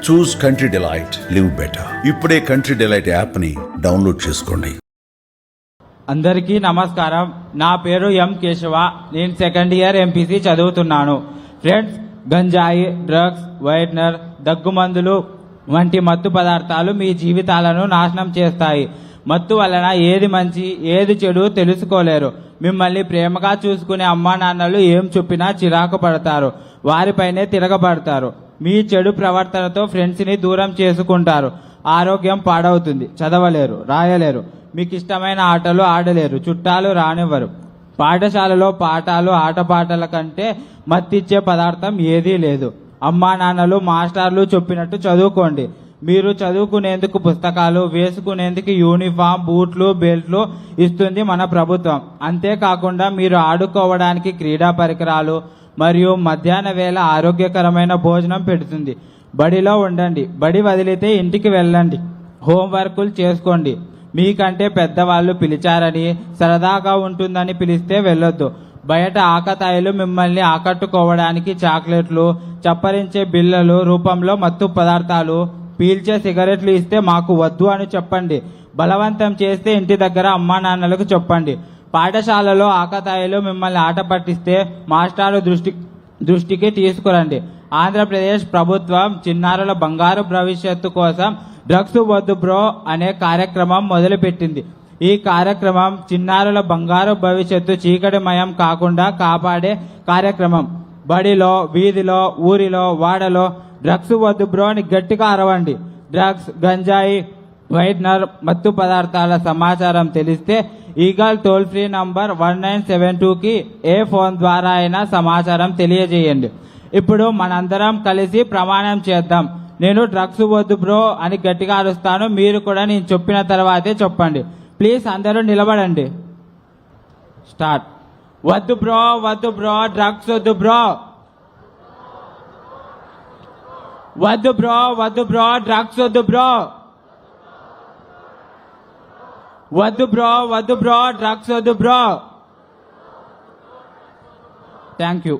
చూస్ country delight, live better. ఇప్పుడే country delight app ని download చేసుకోండి. అందరికీ నమస్కారం. నా పేరు ఎం కేశవ. నేను సెకండ్ ఇయర్ ఎంపీసీ చదువుతున్నాను. ఫ్రెండ్స్, గంజాయి, డ్రగ్స్, వైట్నర్, దగ్గుమందులు వంటి మత్తు పదార్థాలు మీ జీవితాలను నాశనం చేస్తాయి. మత్తు వలన ఏది మంచి ఏది చెడు తెలుసుకోలేరు. మిమ్మల్ని ప్రేమగా చూసుకునే అమ్మా నాన్నలు ఏం చెప్పినా చిరాకు పడతారు, వారిపైనే తిరగబడతారు. మీ చెడు ప్రవర్తనతో ఫ్రెండ్స్ని దూరం చేసుకుంటారు. ఆరోగ్యం పాడవుతుంది, చదవలేరు, రాయలేరు, మీకు ఇష్టమైన ఆటలు ఆడలేరు, చుట్టాలు రానివ్వరు. పాఠశాలలో పాఠాలు ఆటపాటల కంటే మత్తిచ్చే పదార్థం ఏదీ లేదు. అమ్మా నాన్నలు మాస్టర్లు చెప్పినట్టు చదువుకోండి. మీరు చదువుకునేందుకు పుస్తకాలు, వేసుకునేందుకు యూనిఫామ్, బూట్లు, బెల్ట్లు ఇస్తుంది మన ప్రభుత్వం. అంతేకాకుండా మీరు ఆడుకోవడానికి క్రీడా పరికరాలు మరియు మధ్యాహ్న వేళ ఆరోగ్యకరమైన భోజనం పెడుతుంది. బడిలో ఉండండి, బడి వదిలితే ఇంటికి వెళ్ళండి, హోంవర్కులు చేసుకోండి. మీకంటే పెద్దవాళ్ళు పిలిచారని, సరదాగా ఉంటుందని పిలిస్తే వెళ్ళొద్దు. బయట ఆకతాయిలు మిమ్మల్ని ఆకట్టుకోవడానికి చాక్లెట్లు, చప్పరించే బిళ్ళలు రూపంలో మత్తు పదార్థాలు, పీల్చే సిగరెట్లు ఇస్తే మాకు వద్దు అని చెప్పండి. బలవంతం చేస్తే ఇంటి దగ్గర అమ్మా నాన్నలకు చెప్పండి. పాఠశాలలో ఆకతాయిలు మిమ్మల్ని ఆట పట్టిస్తే మాస్టారు దృష్టికి తీసుకురండి. ఆంధ్రప్రదేశ్ ప్రభుత్వం చిన్నారుల బంగారు భవిష్యత్తు కోసం డ్రగ్స్ వద్దు బ్రో అనే కార్యక్రమం మొదలుపెట్టింది. ఈ కార్యక్రమం చిన్నారుల బంగారు భవిష్యత్తు చీకటిమయం కాకుండా కాపాడే కార్యక్రమం. బడిలో, వీధిలో, ఊరిలో, వాడలో డ్రగ్స్ వద్దు బ్రో అని గట్టిగా అరవండి. డ్రగ్స్, గంజాయి, వైట్నర్, మత్తు పదార్థాల సమాచారం తెలిస్తే ఈగల్ టోల్ ఫ్రీ నంబర్ 1972కి ఏ ఫోన్ ద్వారా అయినా సమాచారం తెలియజేయండి. ఇప్పుడు మనందరం కలిసి ప్రమాణం చేద్దాం. నేను డ్రగ్స్ వద్దు బ్రో అని గట్టిగా అరుస్తాను, మీరు కూడా నేను చెప్పిన తర్వాతే చెప్పండి. ప్లీజ్ అందరూ నిలబడండి. స్టార్ట్. వద్దు బ్రో, వద్దు బ్రో, డ్రగ్స్ వద్దు బ్రో. వద్దు బ్రో, వద్దు బ్రో, డ్రగ్స్ వద్దు బ్రో. వద్దు బ్రో, వద్దు బ్రో, డ్రగ్స్ వద్దు బ్రో. Thank you.